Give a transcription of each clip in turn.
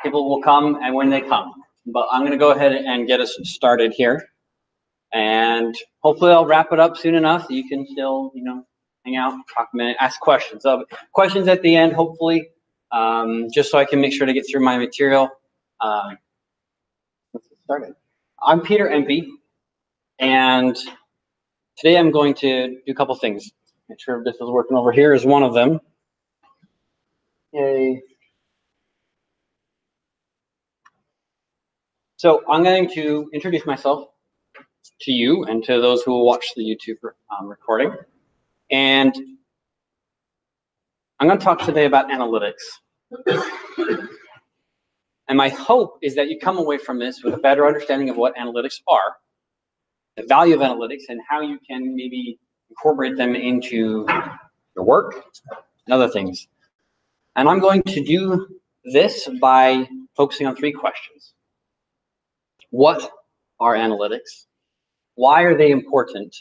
People will come and when they come. But I'm going to go ahead and get us started here. And hopefully I'll wrap it up soon enough so you can still, hang out, talk a minute, ask questions. So questions at the end, hopefully, just so I can make sure to get through my material. Let's get started. I'm Peter Empey, and today I'm going to do a couple things. Make sure this is working over here is one of them. Yay. So I'm going to introduce myself to you and to those who will watch the YouTube recording. And I'm going to talk today about analytics. And my hope is that you come away from this with a better understanding of what analytics are, the value of analytics, and how you can maybe incorporate them into your work and other things. And I'm going to do this by focusing on 3 questions. What are analytics? Why are they important?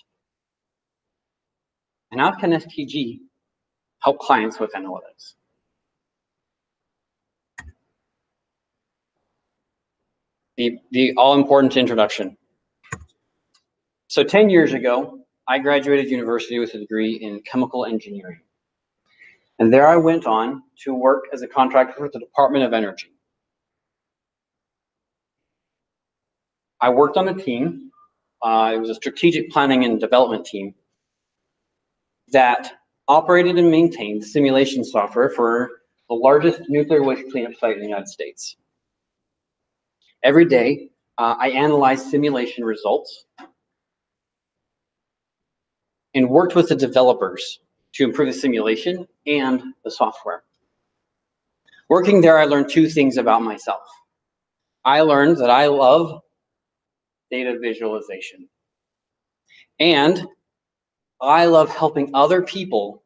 And how can STG help clients with analytics? The all-important introduction. So 10 years ago, I graduated university with a degree in chemical engineering. And there I went on to work as a contractor with the Department of Energy. I worked on a team, it was a strategic planning and development team that operated and maintained simulation software for the largest nuclear waste cleanup site in the United States. Every day, I analyzed simulation results and worked with the developers to improve the simulation and the software. Working there, I learned 2 things about myself. I learned that I love data visualization, and I love helping other people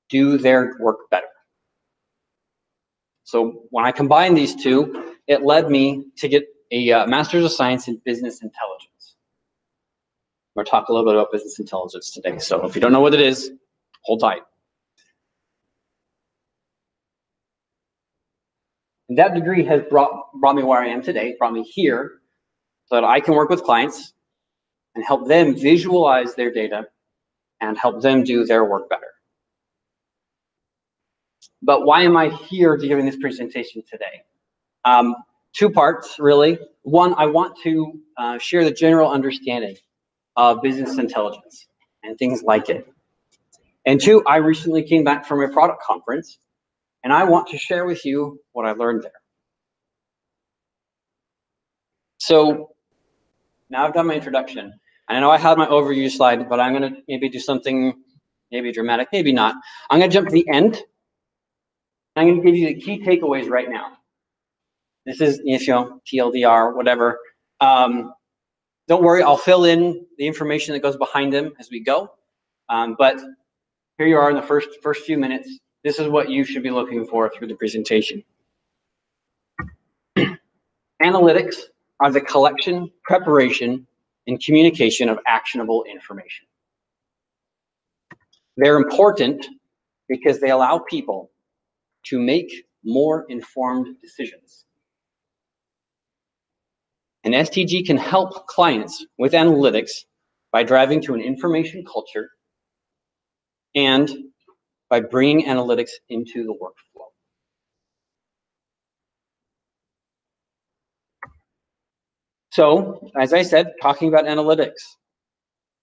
do their work better. So when I combined these 2, it led me to get a Master's of Science in Business Intelligence. We're going to talk a little bit about business intelligence today. So if you don't know what it is, hold tight. And that degree has brought me where I am today, brought me here, so that I can work with clients and help them visualize their data and help them do their work better. But why am I here to giving this presentation today? 2 parts, really. One, I want to share the general understanding of business intelligence and things like it. And 2, I recently came back from a product conference, and I want to share with you what I learned there. So now I've done my introduction. And I know I had my overview slide, but I'm going to maybe do something maybe dramatic, maybe not. I'm going to jump to the end. I'm going to give you the key takeaways right now. This is, TLDR, whatever. Don't worry, I'll fill in the information that goes behind them as we go. But here you are in the first few minutes. This is what you should be looking for through the presentation. Analytics are the collection, preparation, and communication of actionable information. They're important because they allow people to make more informed decisions. And STG can help clients with analytics by driving to an information culture and by bringing analytics into the workflow. So, as I said, talking about analytics.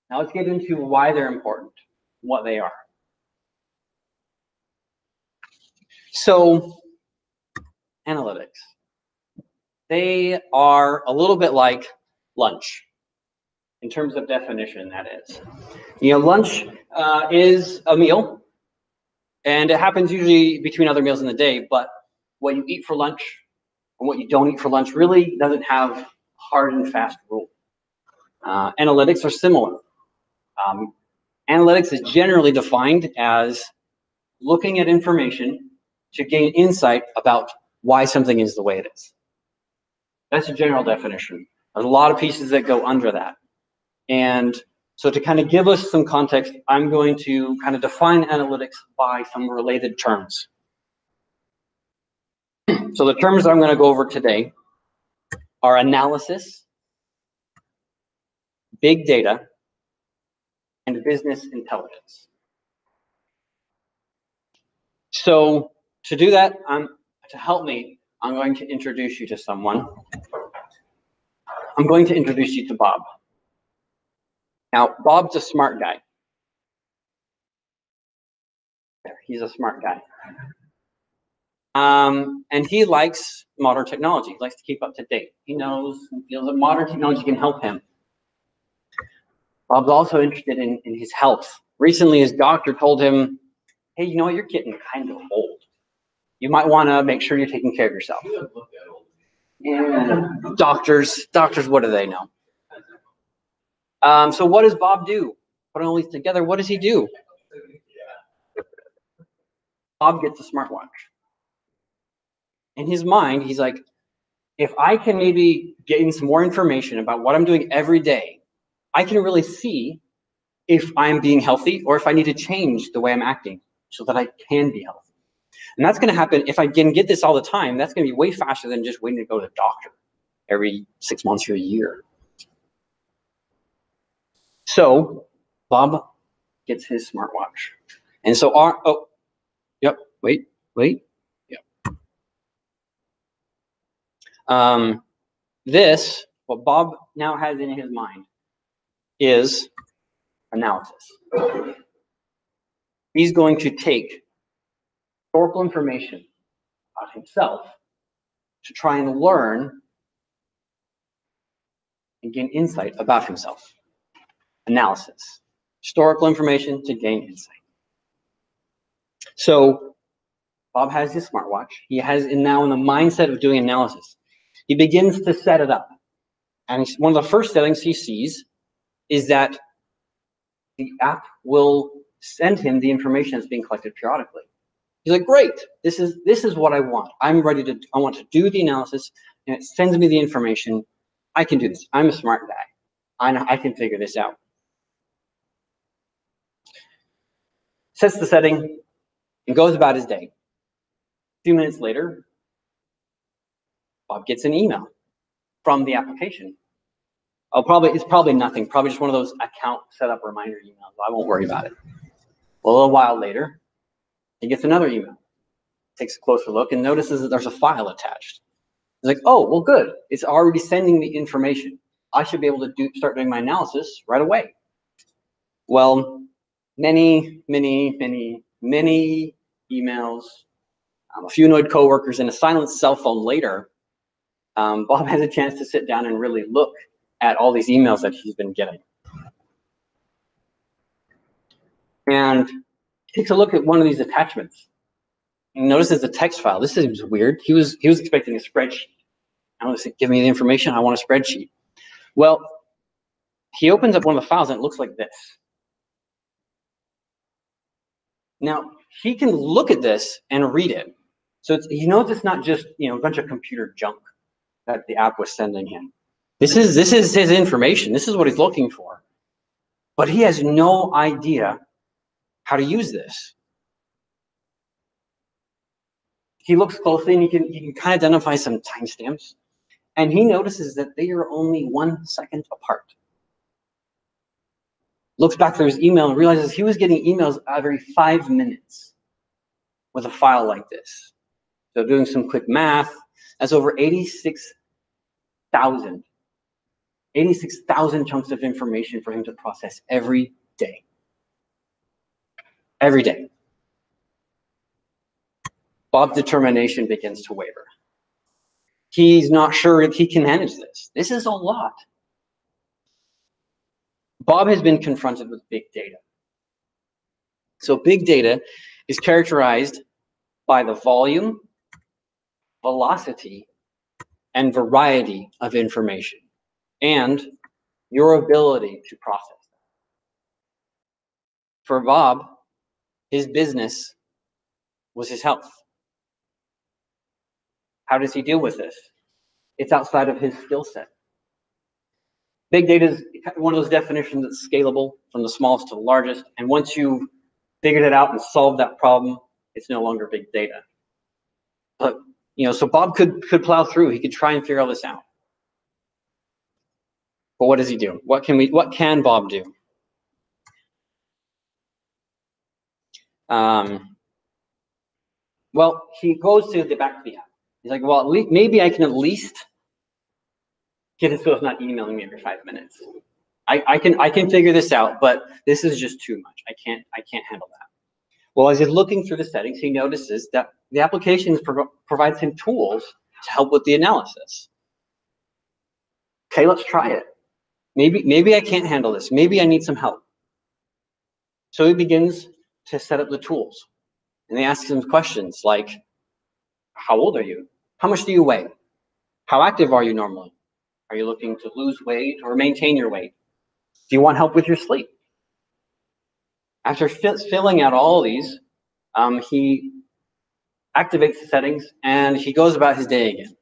Now let's get into why they're important, what they are. So, analytics. They are a little bit like lunch, in terms of definition, that is. Lunch is a meal, and it happens usually between other meals in the day, but what you eat for lunch and what you don't eat for lunch really doesn't have hard and fast rule. Analytics are similar. Analytics is generally defined as looking at information to gain insight about why something is the way it is. That's a general definition. There's a lot of pieces that go under that. And so to kind of give us some context, I'm going to kind of define analytics by some related terms. So the terms that I'm going to go over today are analysis, big data, and business intelligence. So to do that, to help me, I'm going to introduce you to someone. I'm going to introduce you to Bob. Now, Bob's a smart guy. He's a smart guy. And he likes modern technology. He likes to keep up to date. He knows and feels that modern technology can help him. Bob's also interested in his health. Recently, his doctor told him, hey, you know what, you're getting kind of old. You might want to make sure you're taking care of yourself. Yeah. Doctors, what do they know? So what does Bob do? Put all these together, what does he do? Bob gets a smartwatch. In his mind, he's like, if I can maybe gain some more information about what I'm doing every day, I can really see if I'm being healthy or if I need to change the way I'm acting so that I can be healthy. And that's going to happen if I can get this all the time. That's going to be way faster than just waiting to go to the doctor every 6 months or a year. So Bob gets his smartwatch. And so wait. Yep. What Bob now has in his mind is analysis. He's going to take historical information about himself to try and learn and gain insight about himself. Analysis. Historical information to gain insight. So Bob has his smartwatch. He has now in the mindset of doing analysis. He begins to set it up. And one of the first settings he sees is that the app will send him the information that's being collected periodically. He's like, great, this is what I want. I want to do the analysis, and it sends me the information. I can do this. I'm a smart guy. I can figure this out. Sets the setting and goes about his day. A few minutes later, Bob gets an email from the application. It's probably nothing. Probably just one of those account setup reminder emails. I won't worry about it. Well, a little while later, he gets another email. Takes a closer look and notices that there's a file attached. He's like, oh, well, good. It's already sending the information. I should be able to start doing my analysis right away. Well, many emails, a few annoyed coworkers, and a silenced cell phone later, Bob has a chance to sit down and really look at all these emails that he's been getting. And he takes a look at one of these attachments. And notices a text file. This seems weird. He was expecting a spreadsheet. I was like, give me the information. I want a spreadsheet. Well, he opens up one of the files and it looks like this. Now he can look at this and read it. So he knows it's not just a bunch of computer junk that the app was sending him. This is his information. This is what he's looking for. But he has no idea how to use this. He looks closely and he can kind of identify some timestamps. And he notices that they are only 1 second apart. Looks back through his email and realizes he was getting emails every 5 minutes with a file like this. So doing some quick math, that's over 86,000 chunks of information for him to process every day. Every day. Bob's determination begins to waver. He's not sure if he can manage this. This is a lot. Bob has been confronted with big data. So big data is characterized by the volume, velocity, and variety of information, and your ability to process them. For Bob, his business was his health. How does he deal with this? It's outside of his skill set. Big data is one of those definitions that's scalable from the smallest to the largest, and once you've figured it out and solved that problem, it's no longer big data. But So Bob could plow through. He could try and figure all this out. But what does he do? What can Bob do? Well, he goes to the back of the app. He's like, well, maybe I can at least get it so it's not emailing me every 5 minutes. I can figure this out, but this is just too much. I can't handle that. Well, as he's looking through the settings, he notices that the application provides him tools to help with the analysis. Okay, let's try it. Maybe I can't handle this. Maybe I need some help. So he begins to set up the tools. And they ask him questions like, how old are you? How much do you weigh? How active are you normally? Are you looking to lose weight or maintain your weight? Do you want help with your sleep? After filling out all of these, he activates the settings and he goes about his day again.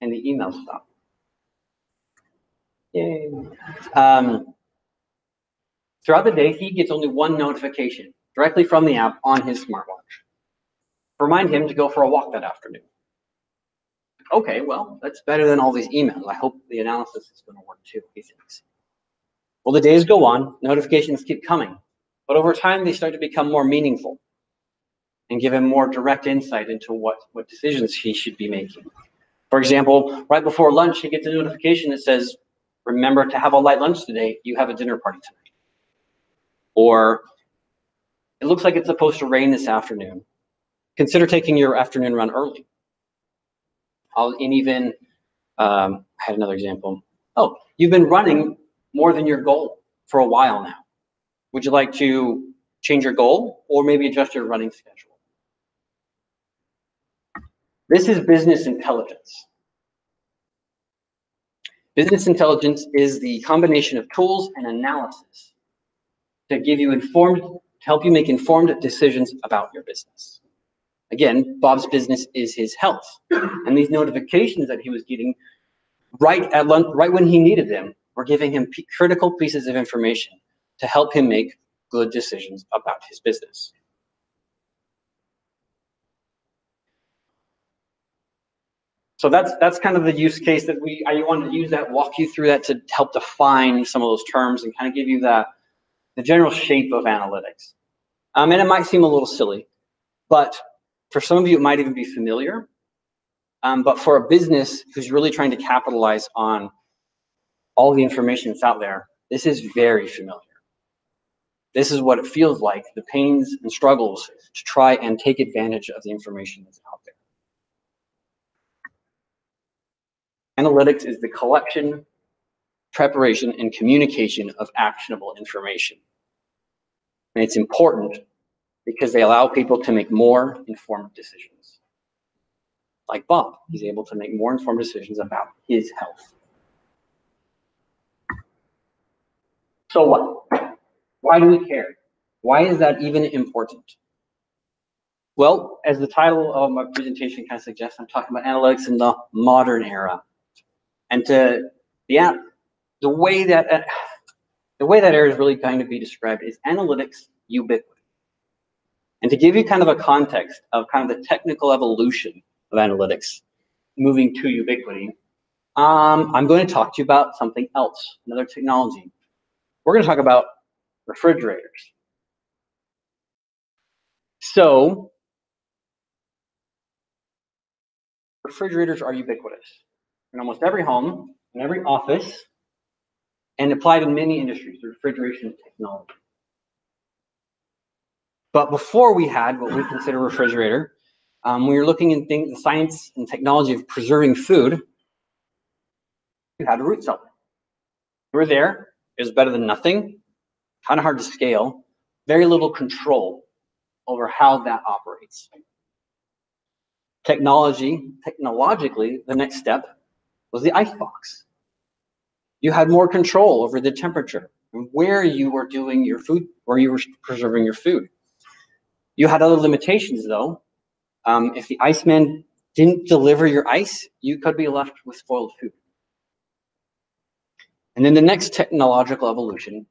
And the emails stop. Yay. Throughout the day, he gets only one notification directly from the app on his smartwatch. Remind him to go for a walk that afternoon. Okay, well, that's better than all these emails. I hope the analysis is going to work too, he thinks. Well, the days go on, notifications keep coming, but over time they start to become more meaningful and give him more direct insight into what decisions he should be making. For example, right before lunch, he gets a notification that says, remember to have a light lunch today, you have a dinner party tonight. Or, it looks like it's supposed to rain this afternoon. Consider taking your afternoon run early. I had another example. Oh, you've been running more than your goal for a while now. Would you like to change your goal or maybe adjust your running schedule? This is business intelligence. Business intelligence is the combination of tools and analysis to help you make informed decisions about your business. Again, Bob's business is his health, and these notifications that he was getting right when he needed them were giving him critical pieces of information to help him make good decisions about his business. So that's kind of the use case that I wanted to use that, walk you through that to help define some of those terms and kind of give you the general shape of analytics. And it might seem a little silly, but for some of you, it might even be familiar. But for a business who's really trying to capitalize on all the information that's out there, this is very familiar. This is what it feels like, the pains and struggles to try and take advantage of the information that's out there. Analytics is the collection, preparation, and communication of actionable information. And it's important because they allow people to make more informed decisions. Like Bob, he's able to make more informed decisions about his health. So what? Why do we care? Why is that even important? Well, as the title of my presentation kind of suggests, I'm talking about analytics in the modern era. And the way that era is really going to be described is analytics ubiquity. And to give you kind of a context of kind of the technical evolution of analytics moving to ubiquity, I'm going to talk to you about something else, another technology. We're going to talk about refrigerators. So, refrigerators are ubiquitous in almost every home, in every office, and applied in many industries, the refrigeration technology. But before we had what we consider a refrigerator, we were looking in the science and technology of preserving food. You had a root cellar. You were there. It was better than nothing. Kind of hard to scale. Very little control over how that operates. Technologically, the next step was the icebox. You had more control over the temperature and where you were doing your food, where you were preserving your food. You had other limitations though. If the iceman didn't deliver your ice, you could be left with spoiled food. And then the next technological evolution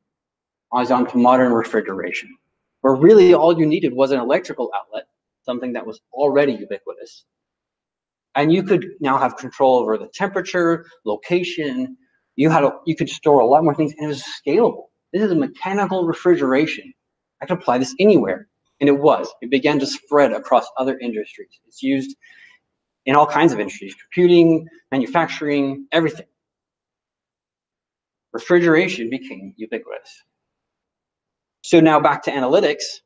was on to modern refrigeration, where really all you needed was an electrical outlet something that was already ubiquitous. And you could now have control over the temperature, location. You could store a lot more things, and it was scalable. This is a mechanical refrigeration. I could apply this anywhere, and it was. It began to spread across other industries. It's used in all kinds of industries: computing, manufacturing, everything. Refrigeration became ubiquitous. So now back to analytics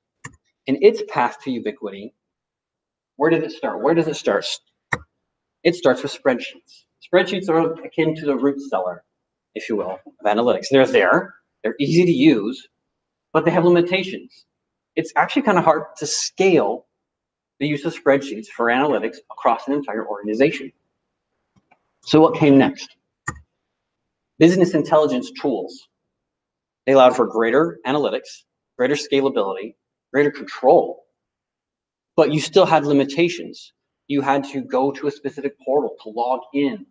and its path to ubiquity. Where did it start? Where does it start? It starts with spreadsheets. Spreadsheets are akin to the root cellar, if you will, of analytics. They're easy to use, but they have limitations. It's actually kind of hard to scale the use of spreadsheets for analytics across an entire organization. So what came next? Business intelligence tools. They allowed for greater analytics, greater scalability, greater control, but you still had limitations. You had to go to a specific portal to log in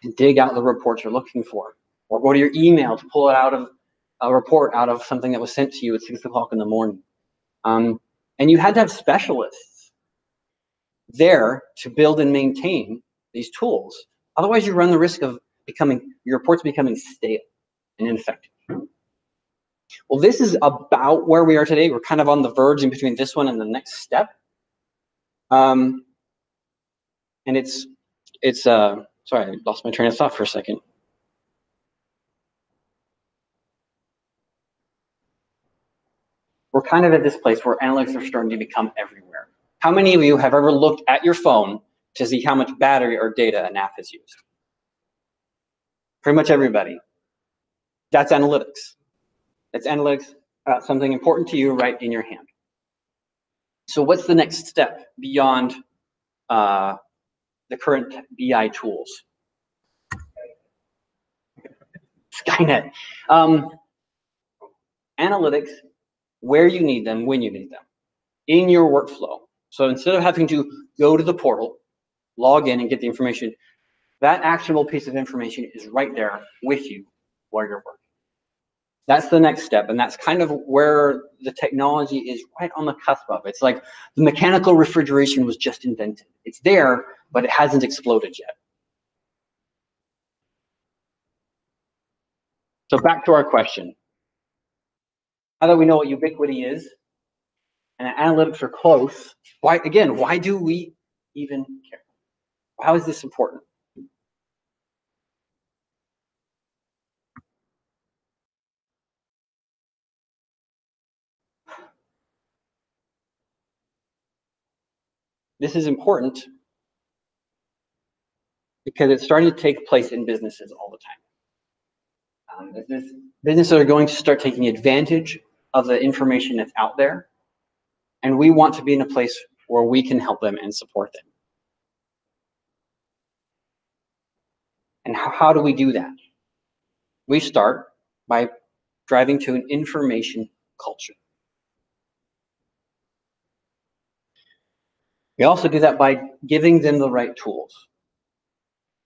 and dig out the reports you're looking for, or go to your email to pull it out of a report out of something that was sent to you at 6 o'clock in the morning. And you had to have specialists there to build and maintain these tools. Otherwise, you run the risk of your reports becoming stale and ineffective. Well, this is about where we are today. We're kind of on the verge in between this one and the next step. And sorry, I lost my train of thought for a second. We're kind of at this place where analytics are starting to become everywhere. How many of you have ever looked at your phone to see how much battery or data an app has used? Pretty much everybody. That's analytics. That's analytics about something important to you right in your hand. So what's the next step beyond the current BI tools? Skynet. Analytics, where you need them, when you need them, in your workflow. So instead of having to go to the portal, log in and get the information, that actionable piece of information is right there with you while you're working. That's the next step, and that's kind of where the technology is right on the cusp of. It's like the mechanical refrigeration was just invented. It's there, but it hasn't exploded yet. So back to our question. Now that we know what ubiquity is, and analytics are close, why do we even care? How is this important? This is important because it's starting to take place in businesses all the time. Businesses are going to start taking advantage of the information that's out there, and we want to be in a place where we can help them and support them. And how do we do that? We start by driving to an information culture. We also do that by giving them the right tools.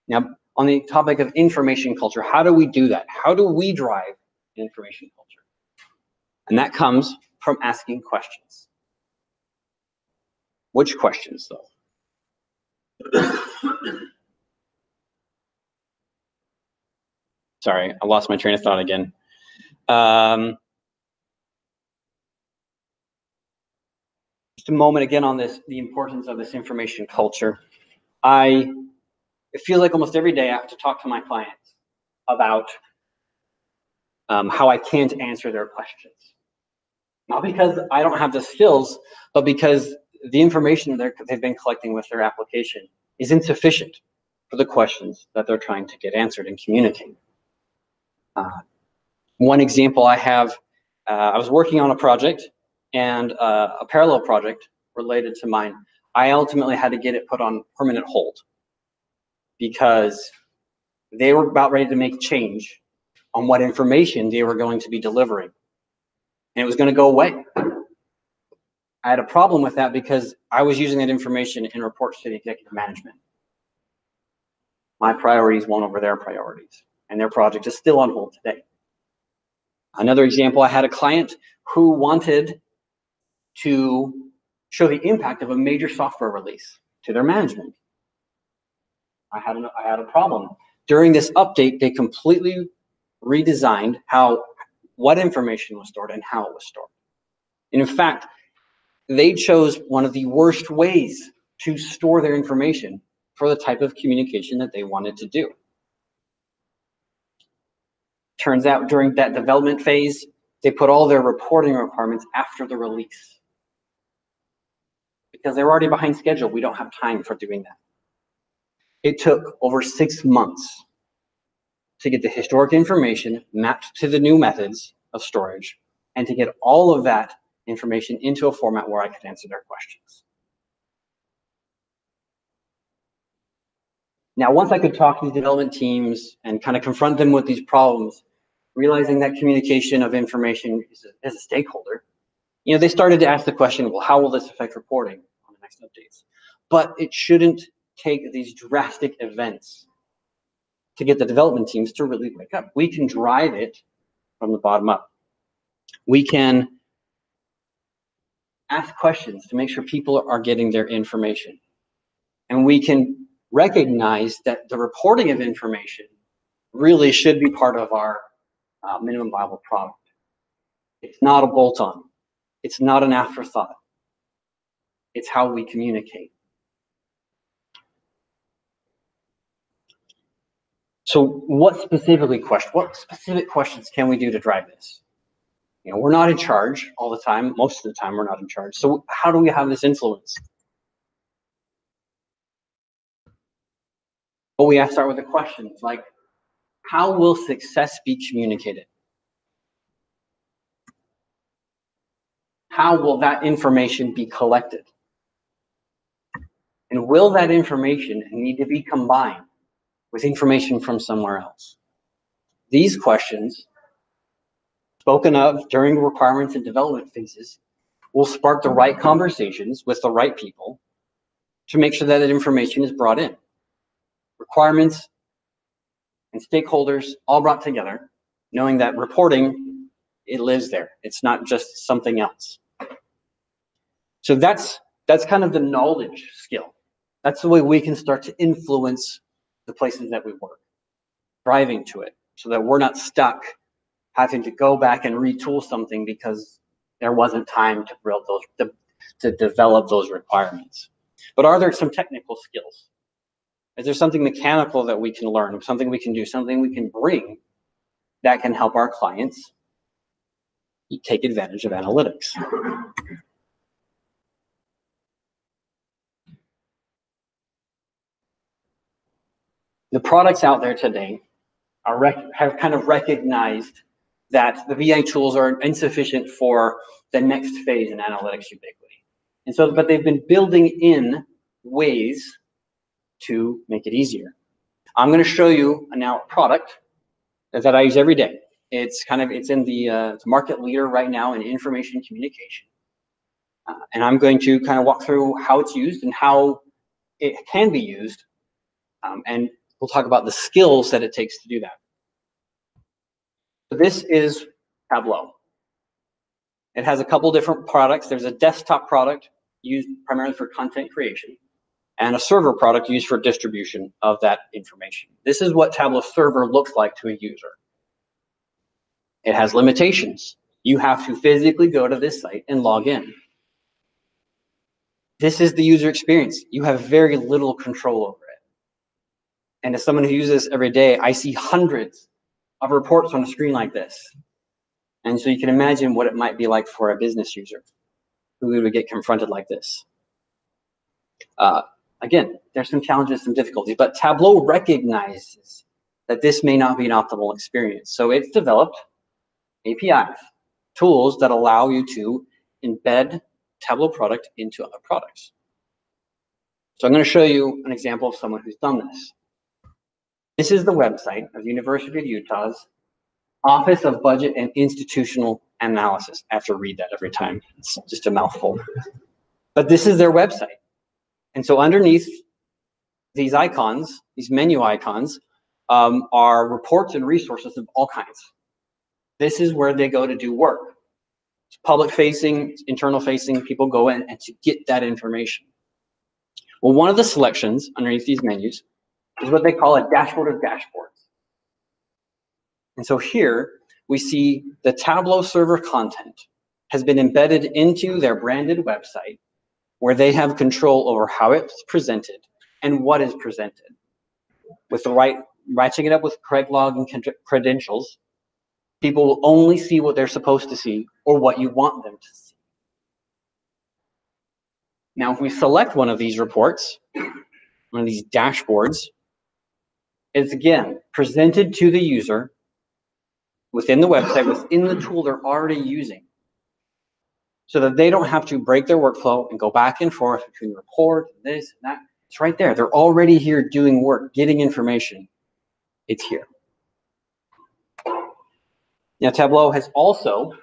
Now, on the topic of information culture, how do we do that? How do we drive information culture? And that comes from asking questions. Which questions, though? Sorry, I lost my train of thought again. Just a moment again on this, the importance of this information culture. It feels like almost every day I have to talk to my clients about how I can't answer their questions. Not because I don't have the skills, but because the information they've been collecting with their application is insufficient for the questions that they're trying to get answered and communicate. One example I have, I was working on a project, and a parallel project related to mine, I ultimately had to get it put on permanent hold because they were about ready to make change on what information they were going to be delivering, and it was going to go away. I had a problem with that because I was using that information in reports to the executive management. My priorities won over their priorities, and their project is still on hold today. Another example, I had a client who wanted to show the impact of a major software release to their management. I had a problem. During this update, they completely redesigned what information was stored and how it was stored. And in fact, they chose one of the worst ways to store their information for the type of communication that they wanted to do. Turns out during that development phase, they put all their reporting requirements after the release. Because they're already behind schedule, we don't have time for doing that. It took over 6 months to get the historic information mapped to the new methods of storage and to get all of that information into a format where I could answer their questions. Now, once I could talk to the development teams and kind of confront them with these problems, realizing that communication of information as a stakeholder, they started to ask the question, well, how will this affect reporting on the next updates? But it shouldn't take these drastic events to get the development teams to really wake up. We can drive it from the bottom up. We can ask questions to make sure people are getting their information. And we can recognize that the reporting of information really should be part of our minimum viable product. It's not a bolt-on. It's not an afterthought. It's how we communicate. So what specific questions can we do to drive this? We're not in charge all the time. Most of the time, we're not in charge. So how do we have this influence? Well, we have to start with the questions like, how will success be communicated? How will that information be collected? And will that information need to be combined with information from somewhere else? These questions, spoken of during requirements and development phases, will spark the right conversations with the right people to make sure that that information is brought in. Requirements and stakeholders all brought together, knowing that reporting, it lives there. It's not just something else. So that's kind of the knowledge skill. That's the way we can start to influence the places that we work, driving to it, so that we're not stuck having to go back and retool something because there wasn't time to build those, to develop those requirements. But are there some technical skills? Is there something mechanical that we can learn, something we can do, something we can bring that can help our clients take advantage of analytics? The products out there today have kind of recognized that the BI tools are insufficient for the next phase in analytics ubiquity. And so, but they've been building in ways to make it easier. I'm going to show you now a product that I use every day. It's in the market leader right now in information communication. And I'm going to kind of walk through how it's used and how it can be used. And we'll talk about the skills that it takes to do that. So this is Tableau. It has a couple different products. There's a desktop product used primarily for content creation, and a server product used for distribution of that information. This is what Tableau Server looks like to a user. It has limitations. You have to physically go to this site and log in. This is the user experience. You have very little control over it. And as someone who uses this every day, I see hundreds of reports on a screen like this. And so you can imagine what it might be like for a business user who would get confronted like this. Again, there's some challenges, some difficulties, but Tableau recognizes that this may not be an optimal experience. So it's developed APIs, tools that allow you to embed Tableau product into other products. So I'm going to show you an example of someone who's done this. This is the website of the University of Utah's Office of Budget and Institutional Analysis. I have to read that every time. It's just a mouthful. But this is their website. And so underneath these icons, these menu icons, are reports and resources of all kinds. This is where they go to do work. It's public facing, it's internal facing, people go in and to get that information. Well, one of the selections underneath these menus is what they call a dashboard of dashboards. And so here we see the Tableau server content has been embedded into their branded website, where they have control over how it's presented and what is presented. With the matching it up with correct login credentials, people will only see what they're supposed to see or what you want them to see. Now, if we select one of these reports, one of these dashboards, it's again presented to the user within the website, within the tool they're already using, so that they don't have to break their workflow and go back and forth between report, this, and that. It's right there. They're already here doing work, getting information. It's here. Now, Tableau has also,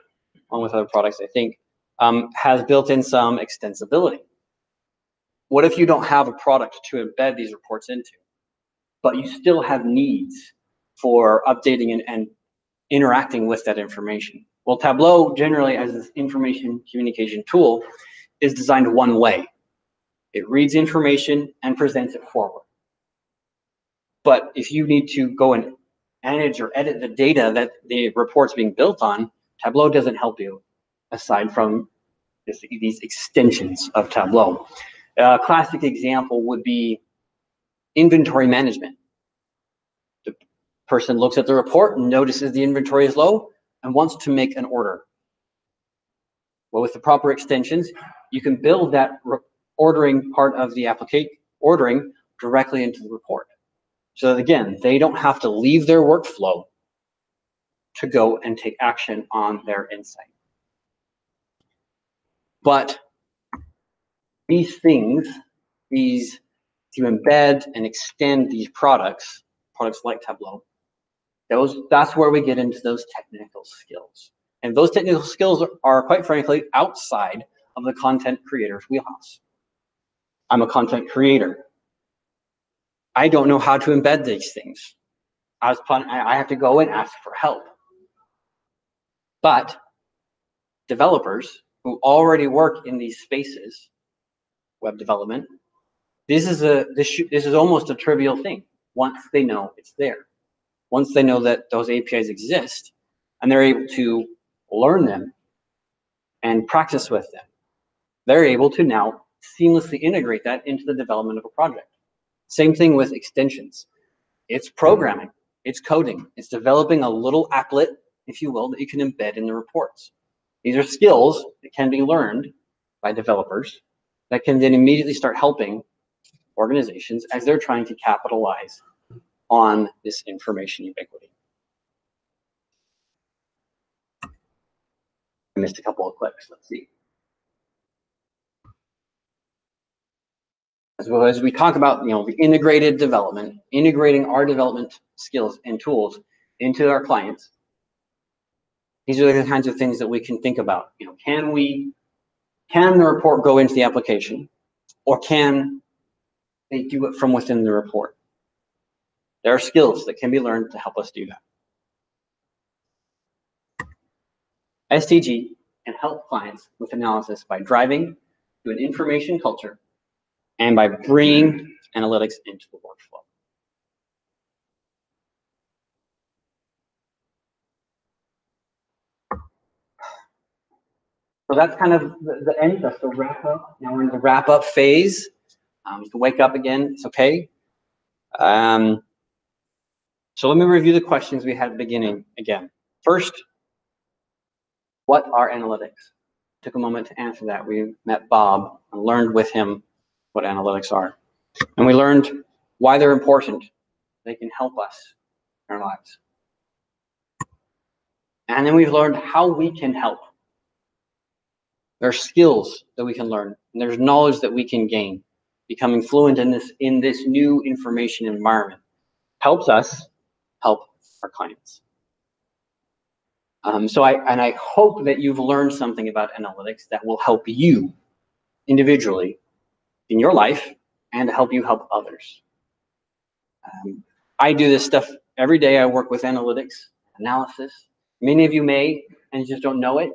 along with other products, I think, has built in some extensibility. What if you don't have a product to embed these reports into, but you still have needs for updating and interacting with that information? Well, Tableau, generally as an information communication tool, is designed one way. It reads information and presents it forward. But if you need to go and manage or edit the data that the report's being built on, Tableau doesn't help you, aside from these extensions of Tableau. A classic example would be inventory management. The person looks at the report and notices the inventory is low and wants to make an order. Well, with the proper extensions, you can build that ordering part of the ordering directly into the report. So that again, they don't have to leave their workflow to go and take action on their insight. But these things, to embed and extend these products like Tableau, that's where we get into those technical skills. And those technical skills are, quite frankly, outside of the content creator's wheelhouse. I'm a content creator. I don't know how to embed these things. I have to go and ask for help. But developers who already work in these spaces, web development, this is almost a trivial thing once they know it's there. Once they know that those APIs exist and they're able to learn them and practice with them, they're able to now seamlessly integrate that into the development of a project. Same thing with extensions. It's programming, it's coding, it's developing a little applet, if you will, that you can embed in the reports. These are skills that can be learned by developers that can then immediately start helping organizations as they're trying to capitalize on this information ubiquity. I missed a couple of clicks, let's see. As we talk about, the integrated development, integrating our development skills and tools into our clients, these are the kinds of things that we can think about. Can the report go into the application, or can they do it from within the report? There are skills that can be learned to help us do that. STG can help clients with analysis by driving to an information culture and by bringing analytics into the workflow. So that's kind of the end. That's the wrap up. Now we're in the wrap up phase. You can wake up again. It's okay. So let me review the questions we had at the beginning again. First, what are analytics? Took a moment to answer that. We met Bob and learned with him what analytics are. And we learned why they're important. They can help us in our lives. And then we've learned how we can help. There are skills that we can learn, and there's knowledge that we can gain. Becoming fluent in this new information environment helps us help our clients. So I hope that you've learned something about analytics that will help you individually in your life and help you help others. I do this stuff every day. I work with analytics, analysis. Many of you may and just don't know it.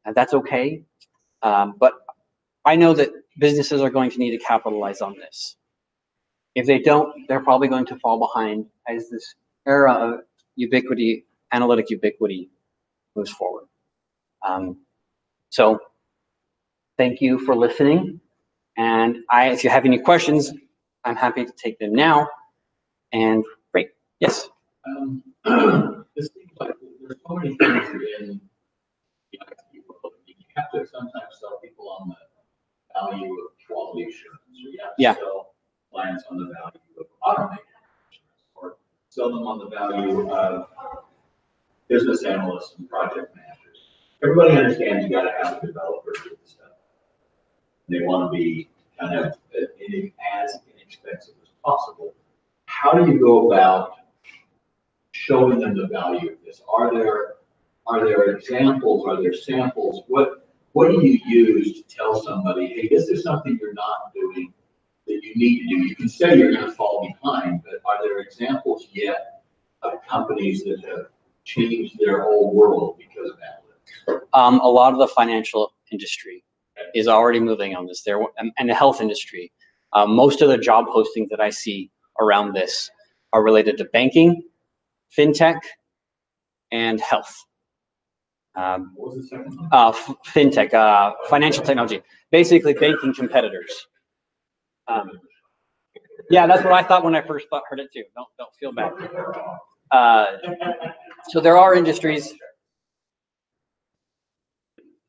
and that's okay. But I know that businesses are going to need to capitalize on this. If they don't, they're probably going to fall behind as this era of ubiquity, analytic ubiquity, moves forward. So thank you for listening. And if you have any questions, I'm happy to take them now. And great, yes. This seems like there's so many things in the IT world. You have to sometimes sell people on the value of quality assurance, or you have to sell clients on the value of automated assurance, or sell them on the value of business analysts and project managers. Everybody understands you got to have a developer do this stuff. They want to be kind of as inexpensive as possible. How do you go about showing them the value of this? Are there examples? Are there samples? What do you use to tell somebody, hey, this is something you're not doing that you need to do? You can say you're going to fall behind, but are there examples yet of companies that have changed their whole world because of analytics? A lot of the financial industry is already moving on this. And the health industry. Most of the job postings that I see around this are related to banking, fintech, and health. What was the second one? Fintech, financial technology, basically banking competitors. Yeah, that's what I thought when I first heard it too. Don't feel bad. So there are industries.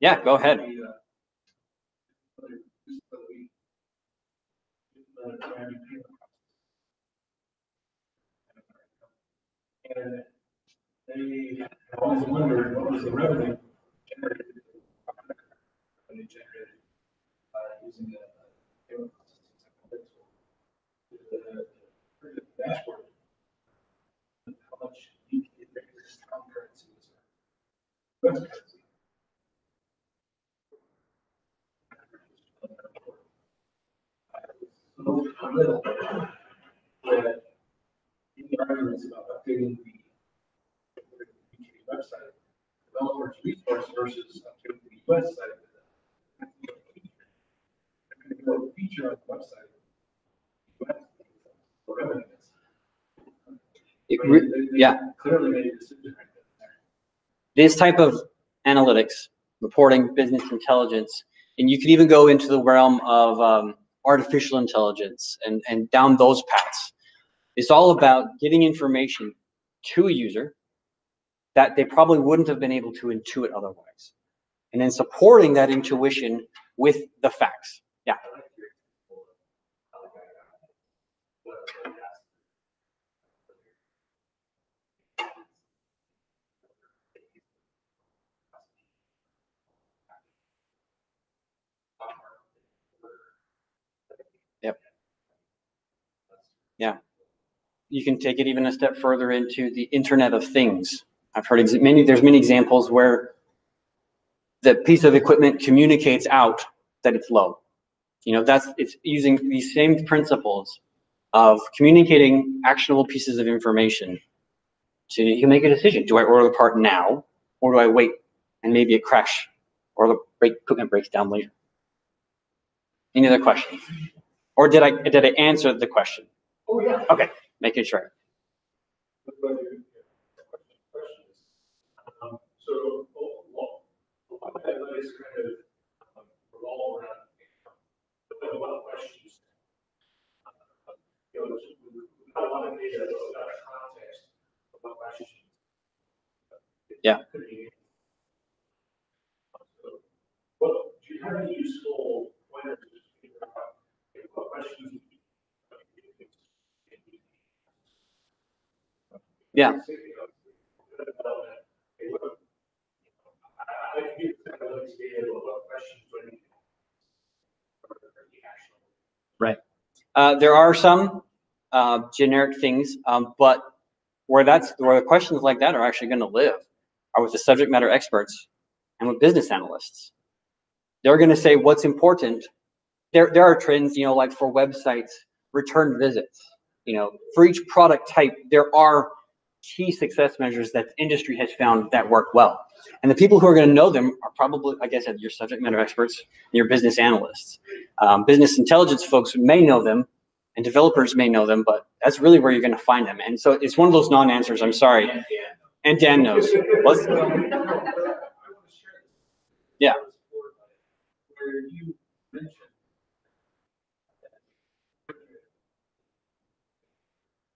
Yeah, go ahead. And they always wondered what was the revenue generated using the dashboard. How much currency was currency. So little that any arguments about updating the website, developers resource versus updating the US site. The feature on the website, Yeah. Clearly made a decision right there. This type of analytics, reporting, business intelligence, and you can even go into the realm of artificial intelligence and down those paths. It's all about getting information to a user that they probably wouldn't have been able to intuit otherwise. And then supporting that intuition with the facts. Yeah. Yep. Yeah. You can take it even a step further into the Internet of Things. I've heard there's many examples where the piece of equipment communicates out that it's low. It's using these same principles of communicating actionable pieces of information. So you can make a decision. Do I order the part now, or do I wait and maybe it crash, or the equipment breaks down later? Any other questions? Or did I answer the question? Oh yeah. Okay, making sure. So a lot of that is kind of revolve around a lot of questions. A lot of data, a lot of context, a lot of questions. Yeah. What do you have any useful pointers to figure out what questions? Yeah. Right. There are some generic things, but where the questions like that are actually going to live are with the subject matter experts and with business analysts. They're going to say what's important. There are trends, like for websites, return visits. For each product type, there are key success measures that the industry has found that work well. And the people who are going to know them are probably, like I said, your subject matter experts and your business analysts. Business intelligence folks may know them, and developers may know them, but that's really where you're going to find them. And so it's one of those non-answers, I'm sorry. And Dan knows. What's, yeah. Where you mentioned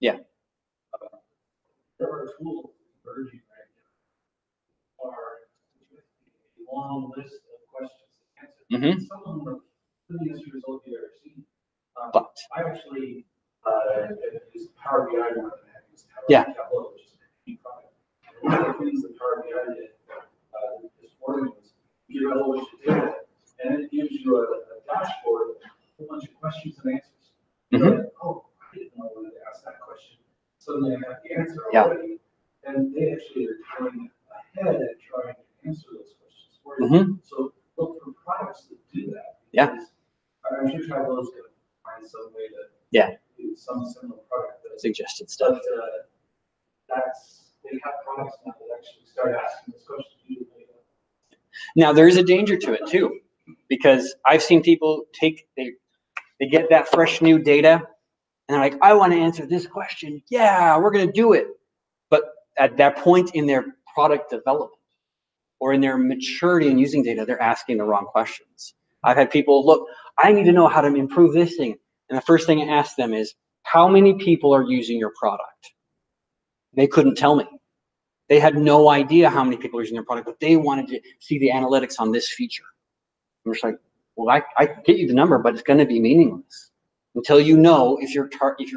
Yeah. there are tools emerging right now are a long list of questions to answer. Some of them are the easiest result you've ever seen. But I actually use Power BI more than I use Tableau, which is a key product. And one of the things that Power BI did this morning was give out a bunch of data, and it gives you a dashboard with a whole bunch of questions and answers. Like, oh, I didn't know whether to ask that question. Suddenly I have the answer already, and they actually are going ahead and trying to answer those questions for you. So look for products that do that. Yeah. I'm sure Tableau is going to find some way to do some similar product that suggested stuff. But they have products now that actually start asking this question. Now there is a danger to it too, because I've seen people they get that fresh new data and they're like, I want to answer this question. Yeah, we're going to do it. But at that point in their product development or in their maturity in using data, they're asking the wrong questions. I've had people, look, I need to know how to improve this thing. And the first thing I ask them is, how many people are using your product? They couldn't tell me. They had no idea how many people are using their product, but they wanted to see the analytics on this feature. I'm just like, well, I can get you the number, but it's going to be meaningless until you know if you're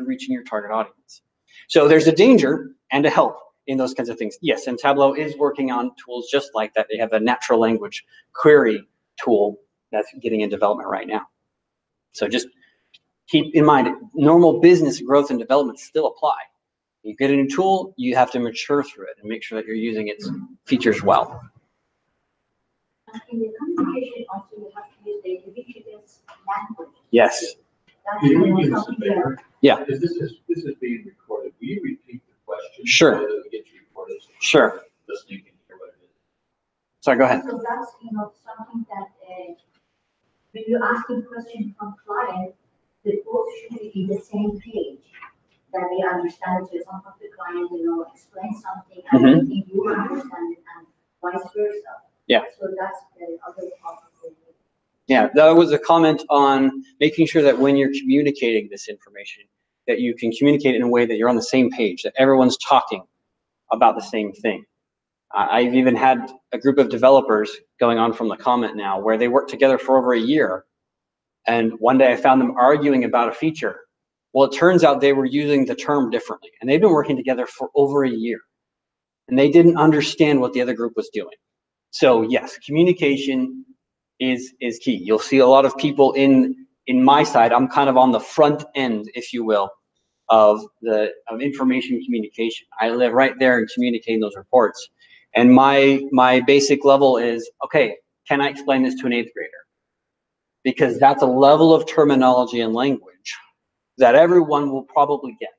reaching your target audience. So there's a danger and a help in those kinds of things. Yes, and Tableau is working on tools just like that. They have a natural language query tool that's getting in development right now. So just keep in mind, normal business growth and development still apply. You get a new tool, you have to mature through it and make sure that you're using its features well. In the communication also you have to use the ubiquitous language. Yes. Can you give us a favor? Yeah. Because this is being recorded. Will you repeat the question? Sure. So that we get to record it? Sure. Listening can hear what it is. Sorry, go ahead. So that's something that when you're asking questions from client, they both should be in the same page. That they understand it. Some of the client, explain something and they think you understand it and vice versa. Yeah. So that's the other part of it. Yeah, that was a comment on making sure that when you're communicating this information, that you can communicate in a way that you're on the same page, that everyone's talking about the same thing. I've even had a group of developers going on from the comment now where they worked together for over a year. And one day I found them arguing about a feature. Well, it turns out they were using the term differently, and they've been working together for over a year, and they didn't understand what the other group was doing. So yes, communication is key. You'll see a lot of people in my side. I'm kind of on the front end, if you will, of information communication. I live right there and communicating those reports. And my basic level is, okay, can I explain this to an 8th grader? Because that's a level of terminology and language that everyone will probably get.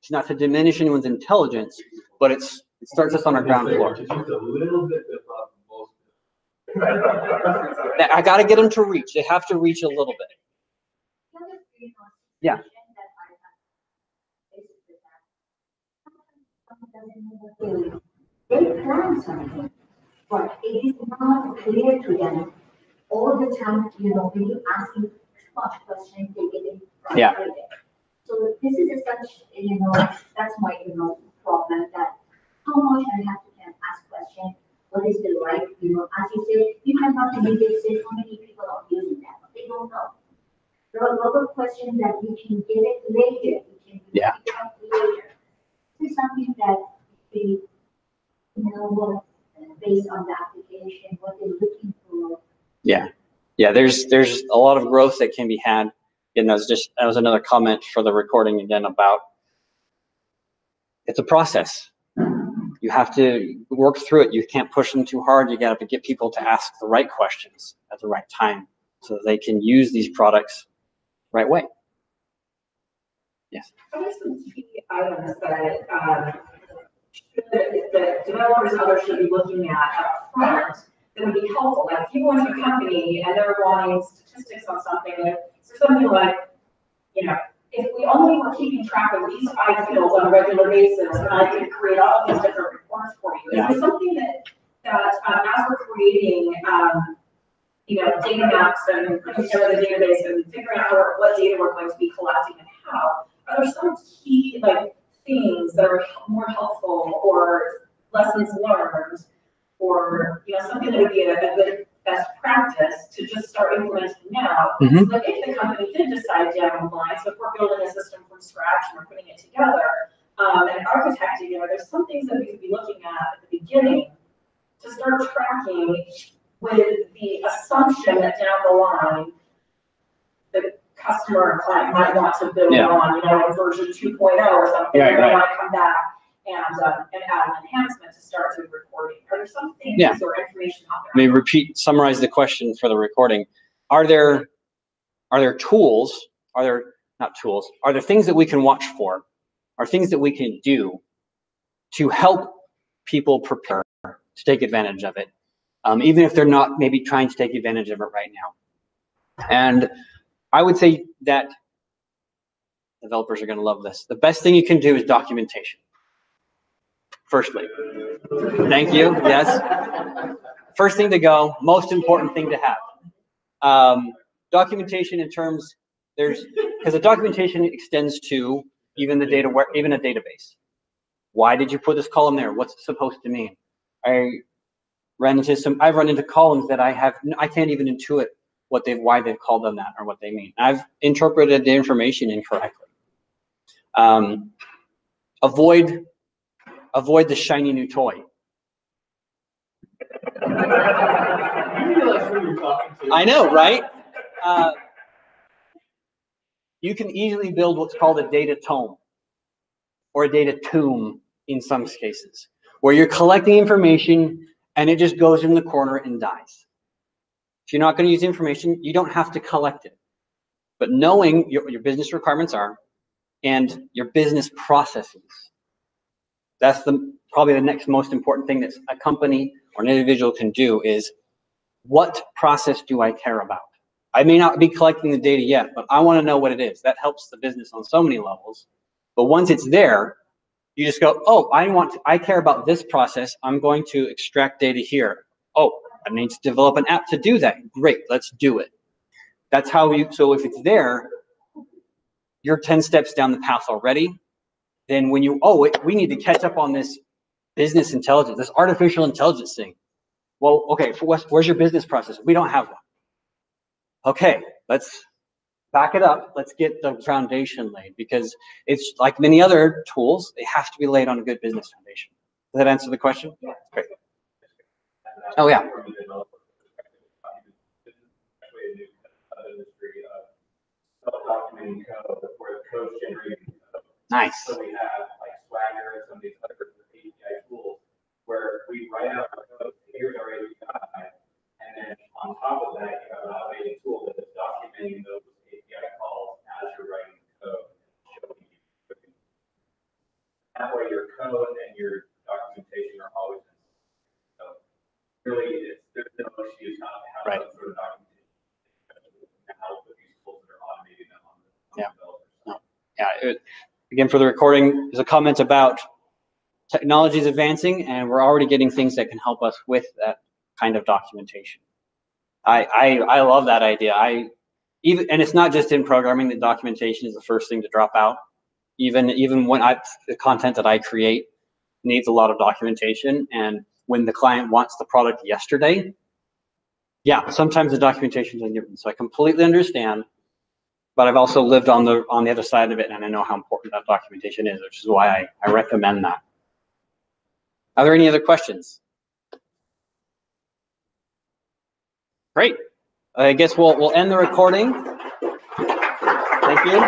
It's not to diminish anyone's intelligence, but it starts us on our ground floor. Just a little bit above most. I got to get them to reach. They have to reach a little bit. Yeah. They plan something, but it is not clear to them all the time. When you ask them too much questions, they get frustrated. Yeah. So this is such, that's my, problem that how much I have to ask questions. What is the right, as you say, you cannot immediately say how many people are using that. They don't know. There are a lot of questions that you can get it later. You can get it later. This is something that we know based on the application, what they're looking for. Yeah. There's a lot of growth that can be had. And that was another comment for the recording again about it's a process. You have to work through it. You can't push them too hard. You got to get people to ask the right questions at the right time so that they can use these products the right way. Yes. What are some key items that that developers and others should be looking at up front that would be helpful. Like if you go into a company and they're wanting statistics on something, so something like, you know, if we only were keeping track of these 5 fields on a regular basis, and I could create all these different reports for you. Is there something that as we're creating, you know, data maps and putting together the database and figuring out what data we're going to be collecting and how, are there some key like things that are more helpful or lessons learned, or you know something that would be a good best practice to just start implementing now? So that if the company did decide down the line, so if we're building a system from scratch and we're putting it together and architecting it, there's some things that we could be looking at the beginning to start tracking with the assumption that down the line the customer or client might want to build on, you know, version 2.0 or something. They want to come back and add an enhancement to start doing recording. Are there some things or information out there? Let me summarize the question for the recording. Are there tools? Are there things that we can watch for? Are things that we can do to help people prepare to take advantage of it, even if they're not maybe trying to take advantage of it right now? And I would say that developers are going to love this. The best thing you can do is documentation. Firstly, thank you. Yes. First thing to go, most important thing to have. Documentation in terms, because the documentation extends to even the data, even a database. Why did you put this column there? What's it supposed to mean? I've run into columns that I can't even intuit why they've called them that or what they mean. I've interpreted the information incorrectly. Avoid the shiny new toy. I know, right? You can easily build what's called a data tome or a data tomb in some cases, where you're collecting information and it just goes in the corner and dies. If you're not going to use information, you don't have to collect it. But knowing your business requirements are and your business processes, that's probably the next most important thing that a company or an individual can do is, what process do I care about? I may not be collecting the data yet, but I want to know what it is. That helps the business on so many levels. But once it's there, you just go, oh, I care about this process. I'm going to extract data here. Oh, I need to develop an app to do that. Great, let's do it. That's how so if it's there, you're 10 steps down the path already. Then when we need to catch up on this business intelligence, this artificial intelligence thing. Well, okay, where's your business process? We don't have one. Okay, let's back it up. Let's get the foundation laid, because it's like many other tools, they have to be laid on a good business foundation. Does that answer the question? Yeah. Great. Oh, yeah. Self-documenting code where the code's generating code. Nice. So we have like Swagger and some of these other API tools where we write out our code, here's our API, and then on top of that, you have an automated tool that is documenting those API calls as you're writing the code and showing you. That way your code and your documentation are always in sync. So really, there's no excuse not to have some sort of documentation. Again, for the recording, there's a comment about technology is advancing, and we're already getting things that can help us with that kind of documentation. I love that idea. And it's not just in programming that documentation is the first thing to drop out. Even when the content that I create needs a lot of documentation, and when the client wants the product yesterday, sometimes the documentation isn't given. So I completely understand. But I've also lived on the other side of it, and I know how important that documentation is, which is why I recommend that. Are there any other questions? Great. I guess we'll end the recording. Thank you.